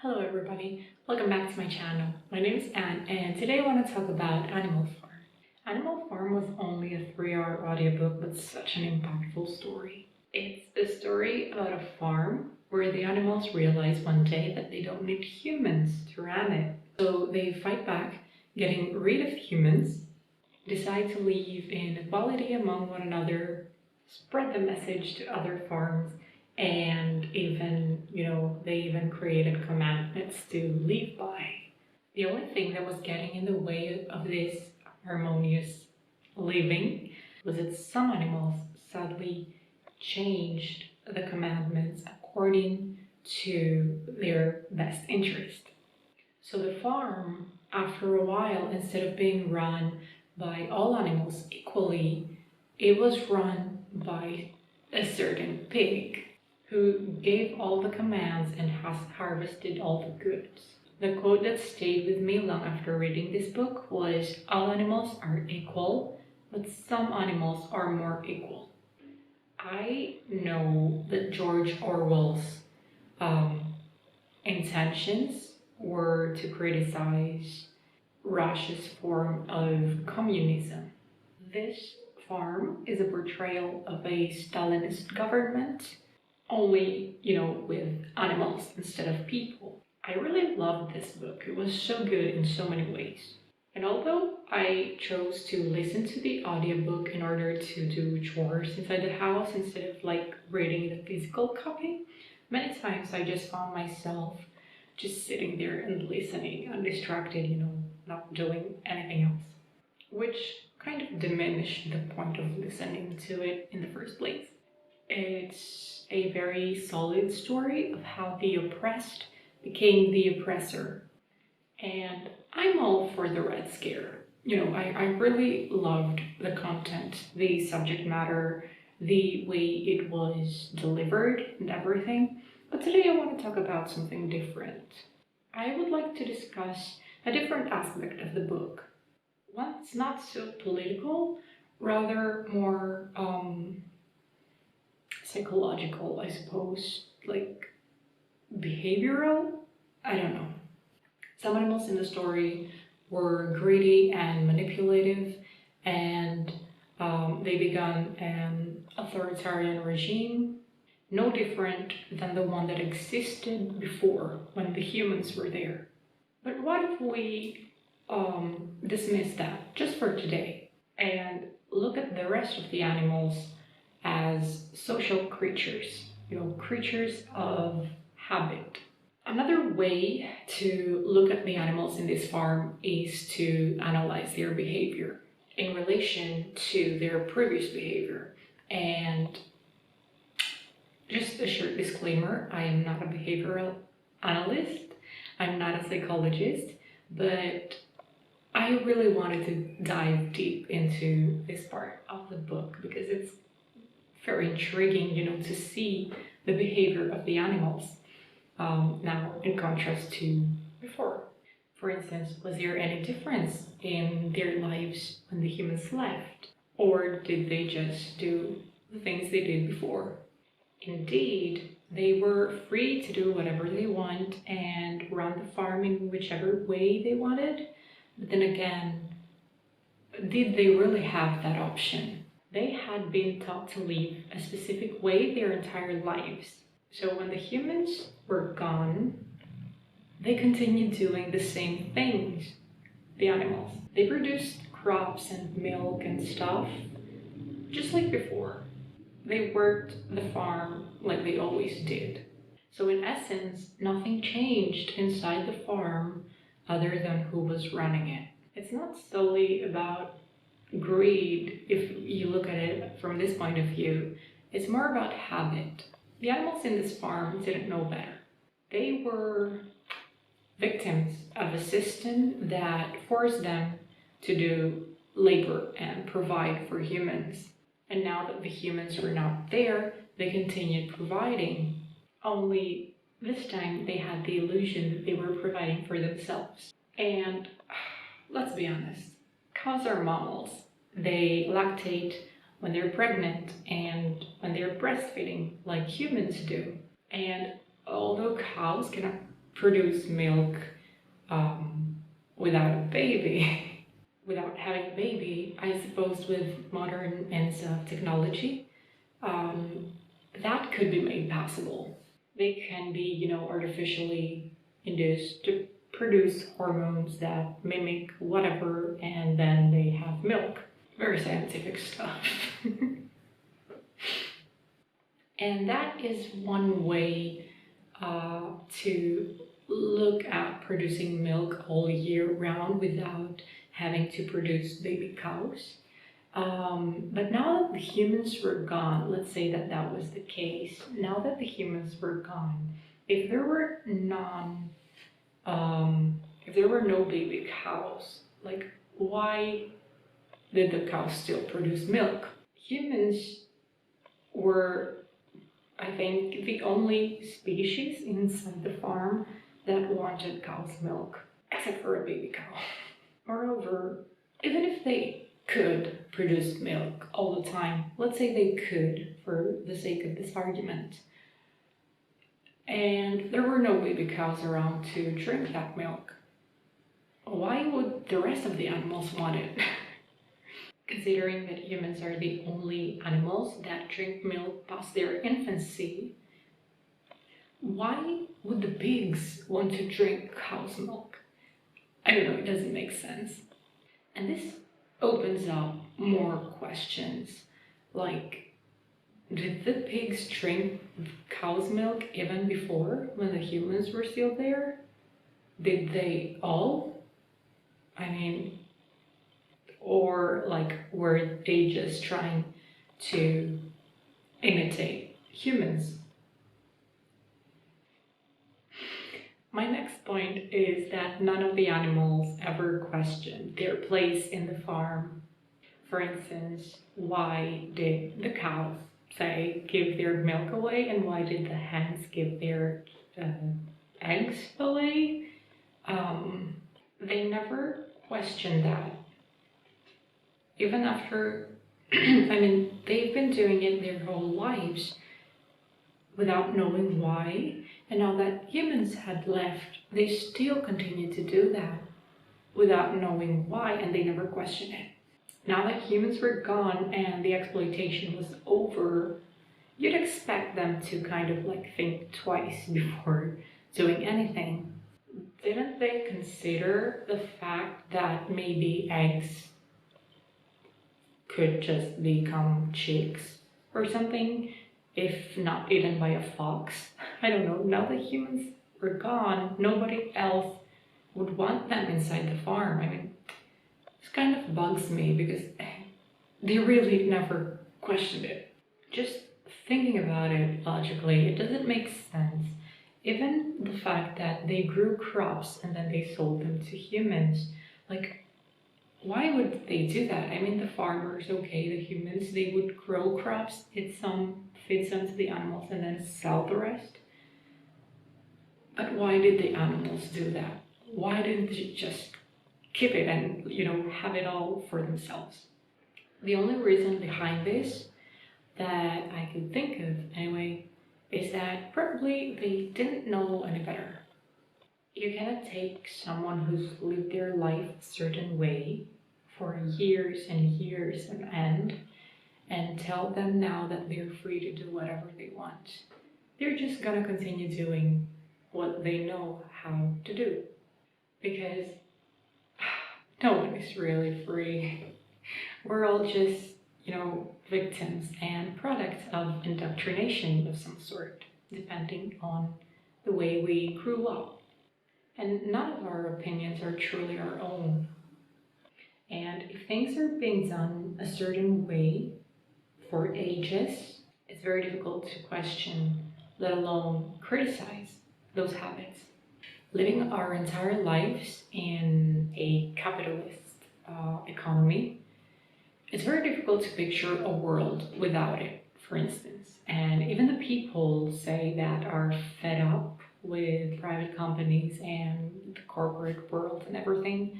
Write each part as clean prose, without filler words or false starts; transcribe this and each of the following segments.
Hello everybody, welcome back to my channel. My name is Anne and today I want to talk about Animal Farm. Animal Farm was only a 3-hour audiobook but such an impactful story. It's a story about a farm where the animals realize one day that they don't need humans to run it. So they fight back, getting rid of humans, decide to live in equality among one another, spread the message to other farms, and they even created commandments to live by. The only thing that was getting in the way of this harmonious living was that some animals sadly changed the commandments according to their best interest. So the farm, after a while, instead of being run by all animals equally, it was run by a certain pig who gave all the commands and has harvested all the goods. The quote that stayed with me long after reading this book was, "All animals are equal, but some animals are more equal." I know that George Orwell's intentions were to criticize Russia's form of communism. This farm is a portrayal of a Stalinist government, only, with animals instead of people. I really loved this book. It was so good in so many ways. And although I chose to listen to the audiobook in order to do chores inside the house instead of reading the physical copy, many times I just found myself just sitting there and listening, undistracted, not doing anything else, which kind of diminished the point of listening to it in the first place. It's a very solid story of how the oppressed became the oppressor. And I'm all for the Red Scare. I really loved the content, the subject matter, the way it was delivered and everything. But today I want to talk about something different. I would like to discuss a different aspect of the book. One that's not so political, rather more psychological, I suppose, like behavioral. I don't know. Some animals in the story were greedy and manipulative, and they began an authoritarian regime, no different than the one that existed before when the humans were there. But what if we dismiss that just for today and look at the rest of the animals as social creatures, creatures of habit? Another way to look at the animals in this farm is to analyze their behavior in relation to their previous behavior. And just a short disclaimer, I am not a behavioral analyst, I'm not a psychologist, but I really wanted to dive deep into this part of the book because it's very intriguing, to see the behavior of the animals. Now, in contrast to before. For instance, was there any difference in their lives when the humans left? Or did they just do the things they did before? Indeed, they were free to do whatever they want and run the farm in whichever way they wanted. But then again, did they really have that option? They had been taught to live a specific way their entire lives. So when the humans were gone, they continued doing the same things, the animals. They produced crops and milk and stuff, just like before. They worked the farm like they always did. So in essence, nothing changed inside the farm other than who was running it. It's not solely about greed, if you look at it from this point of view. It's more about habit. The animals in this farm didn't know better. They were victims of a system that forced them to do labor and provide for humans. And now that the humans were not there, they continued providing. Only this time they had the illusion that they were providing for themselves. And let's be honest, cows are mammals. They lactate when they're pregnant and when they're breastfeeding like humans do. And although cows cannot produce milk without a baby, without having a baby. I suppose with modern ends of technology, that could be made possible. They can be, artificially induced to produce hormones that mimic whatever, and then they have milk. Very scientific stuff. And that is one way to look at producing milk all year round without having to produce baby cows. But now that the humans were gone, let's say that that was the case. Now that the humans were gone, if there were if there were no baby cows, like, why did the cows still produce milk? Humans were, I think, the only species inside the farm that wanted cow's milk, except for a baby cow. Moreover, even if they could produce milk all the time, let's say they could, for the sake of this argument, and there were no baby cows around to drink that milk, why would the rest of the animals want it? Considering that humans are the only animals that drink milk past their infancy, why would the pigs want to drink cow's milk? I don't know, it doesn't make sense. And this opens up more questions, like, did the pigs drink cow's milk even before, when the humans were still there? Did they all? I mean, or like, were they just trying to imitate humans? My next point is that none of the animals ever questioned their place in the farm. For instance, why did the cows, say, give their milk away, and why did the hens give their eggs away? They never questioned that. Even after, I mean, they've been doing it their whole lives without knowing why. And now that humans had left, they still continue to do that without knowing why, and they never question it. Now that humans were gone and the exploitation was over, you'd expect them to kind of like think twice before doing anything. Didn't they consider the fact that maybe eggs could just become chicks or something, if not eaten by a fox? I don't know. Now that humans were gone, nobody else would want them inside the farm. I mean, this kind of bugs me because they really never questioned it. Just thinking about it logically, it doesn't make sense. Even the fact that they grew crops and then they sold them to humans, like, why would they do that? I mean, the farmers, okay, the humans, they would grow crops, feed some to the animals, and then sell the rest. But why did the animals do that? Why didn't they just keep it and, have it all for themselves? The only reason behind this that I could think of, anyway, is that probably they didn't know any better. You cannot take someone who's lived their life a certain way for years and years on end and tell them now that they're free to do whatever they want. They're just gonna continue doing what they know how to do. Because no one is really free. We're all just, victims and products of indoctrination of some sort, depending on the way we grew up. And none of our opinions are truly our own. And if things are being done a certain way for ages, it's very difficult to question, let alone criticize those habits. Living our entire lives in a capitalist economy, it's very difficult to picture a world without it, for instance. And even the people, say, that are fed up with private companies and the corporate world and everything,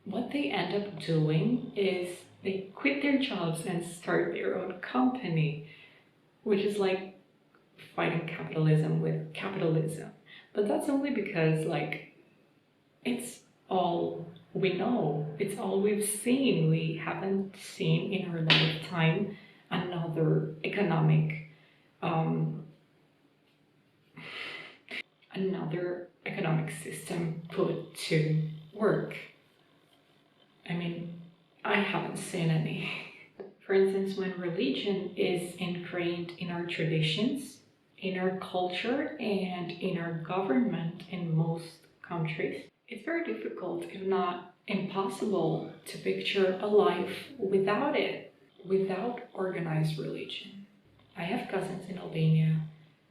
what they end up doing is they quit their jobs and start their own company, which is like fighting capitalism with capitalism. But that's only because, like, it's all we know, it's all we've seen. We haven't seen in our lifetime another um, economic system put to work. I mean, I haven't seen any. For instance, when religion is ingrained in our traditions, in our culture, and in our government in most countries, it's very difficult, if not impossible, to picture a life without it, without organized religion. I have cousins in Albania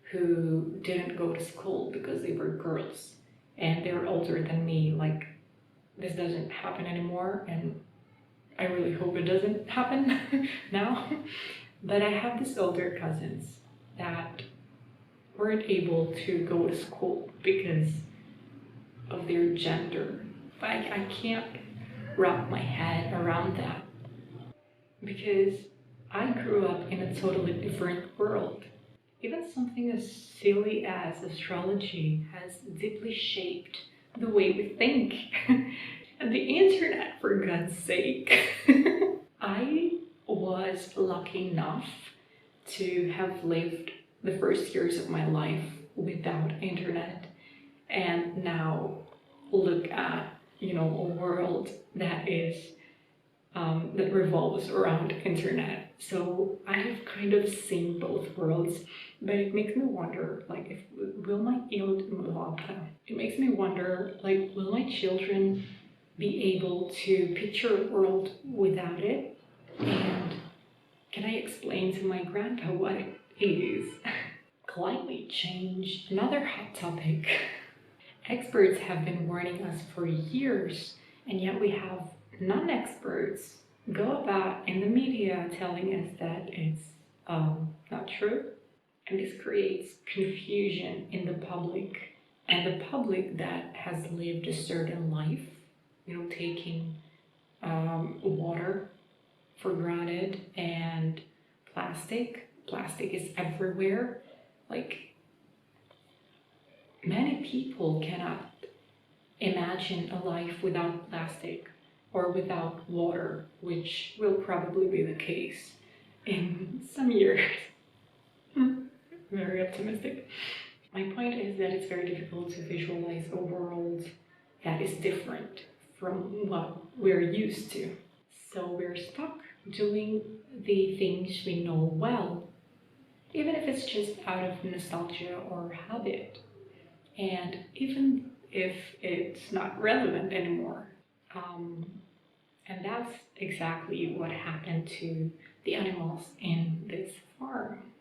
who didn't go to school because they were girls and they're older than me. Like, this doesn't happen anymore, and I really hope it doesn't happen now. But I have these older cousins that weren't able to go to school because of their gender. I can't wrap my head around that because I grew up in a totally different world. Even something as silly as astrology has deeply shaped the way we think. And the internet, for God's sake. I was lucky enough to have lived the first years of my life without internet, and now look at, a world that is that revolves around internet. So I have kind of seen both worlds, but it makes me wonder, like, if will my it makes me wonder, like, will my children be able to picture a world without it? And can I explain to my grandpa what it is? Climate change, another hot topic. Experts have been warning us for years, and yet we have non-experts go about in the media telling us that it's not true. And this creates confusion in the public, and the public that has lived a certain life, taking water for granted, and plastic. Plastic is everywhere. Like, many people cannot imagine a life without plastic or without water, which will probably be the case in some years. Very optimistic. My point is that it's very difficult to visualize a world that is different from what we're used to. So we're stuck doing the things we know well, even if it's just out of nostalgia or habit, and even if it's not relevant anymore. And that's exactly what happened to the animals in this farm.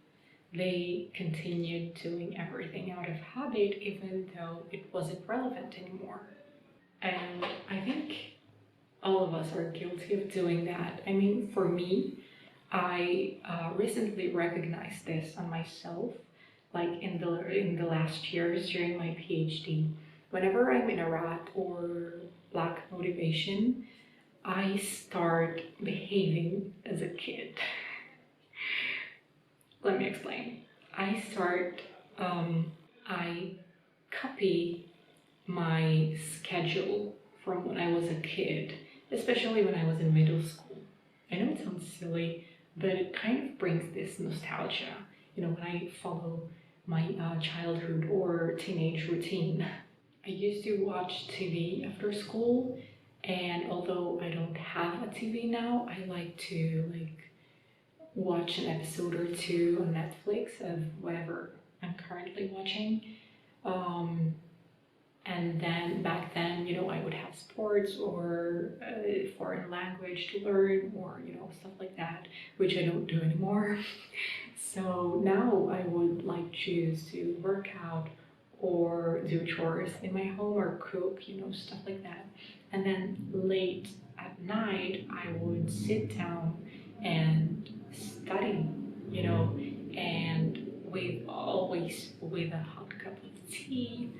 They continued doing everything out of habit, even though it wasn't relevant anymore. And I think all of us are guilty of doing that. I mean, for me, I recently recognized this on myself, like in the last years during my PhD. Whenever I'm in a rut or lack motivation, I start behaving as a kid. Let me explain. I copy my schedule from when I was a kid, especially when I was in middle school. I know it sounds silly, but it kind of brings this nostalgia. When I follow my childhood or teenage routine. I used to watch TV after school, and although I don't have a TV now, I like to watch an episode or two on Netflix of whatever I'm currently watching. And then back then, I would have sports or a foreign language to learn, or stuff like that, which I don't do anymore. So now I would choose to work out or do chores in my home or cook, stuff like that. And then late at night, I would sit down and study, and always with a hot cup of tea,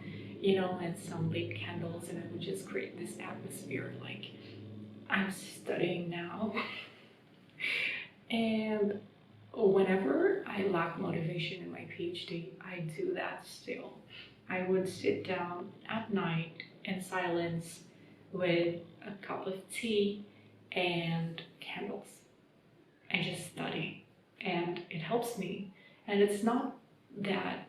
and some lit candles, and I would just create this atmosphere like I'm studying now. And whenever I lack motivation in my PhD, I do that still. I would sit down at night in silence with a cup of tea and candles and just study. And it helps me. And it's not that,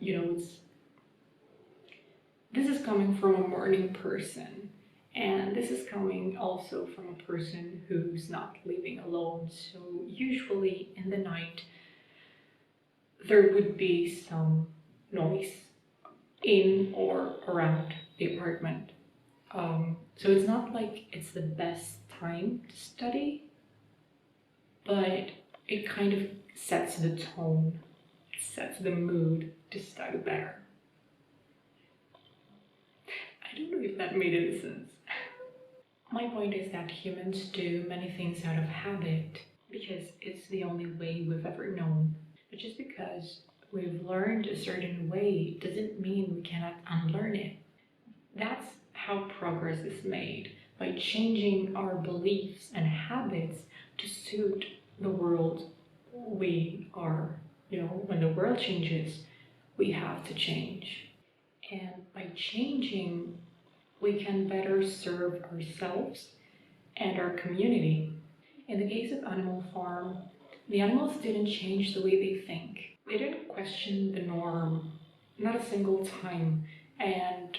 this is coming from a morning person. And this is coming also from a person who's not living alone. So usually in the night, there would be some noise in or around the apartment. So it's not like it's the best time to study, but it kind of sets the tone, it sets the mood to study better. I don't know if that made any sense. My point is that humans do many things out of habit because it's the only way we've ever known. But just because we've learned a certain way doesn't mean we cannot unlearn it. That's how progress is made, by changing our beliefs and habits to suit the world we are. When the world changes, we have to change. And by changing, we can better serve ourselves and our community. In the case of Animal Farm, the animals didn't change the way they think. They didn't question the norm, not a single time, and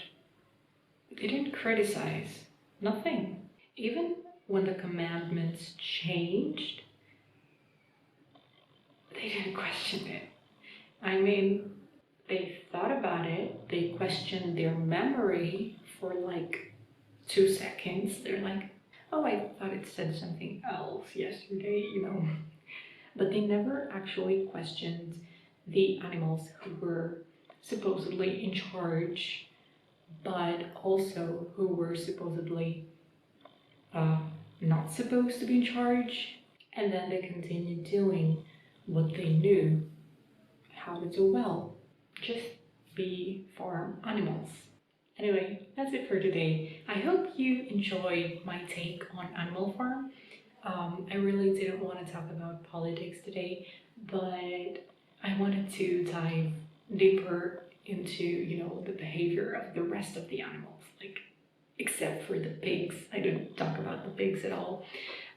they didn't criticize, nothing. Even when the commandments changed, they didn't question it. I mean, they thought about it, they questioned their memory for like 2 seconds. They're like, oh, I thought it said something else yesterday. But they never actually questioned the animals who were supposedly in charge, but also who were supposedly not supposed to be in charge. And then they continued doing what they knew how to do well. Just be farm animals. Anyway, that's it for today. I hope you enjoyed my take on Animal Farm. I really didn't want to talk about politics today, but I wanted to dive deeper into, the behavior of the rest of the animals, like, except for the pigs. I don't talk about the pigs at all.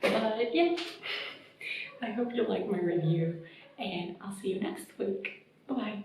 But yeah, I hope you like my review, and I'll see you next week. Bye-bye.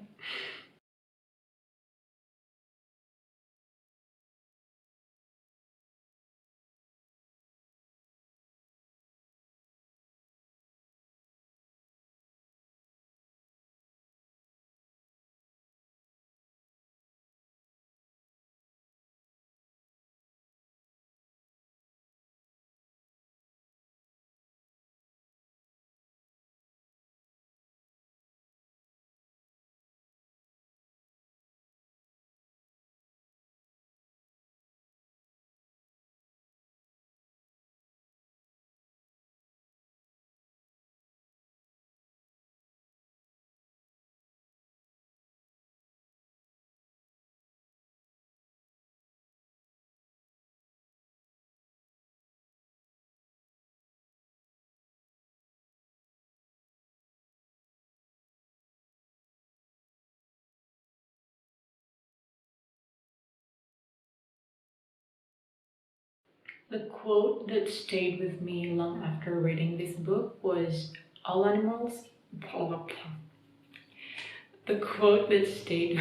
The quote that stayed with me long after reading this book was, all animals, blah, blah, blah. The quote that stayed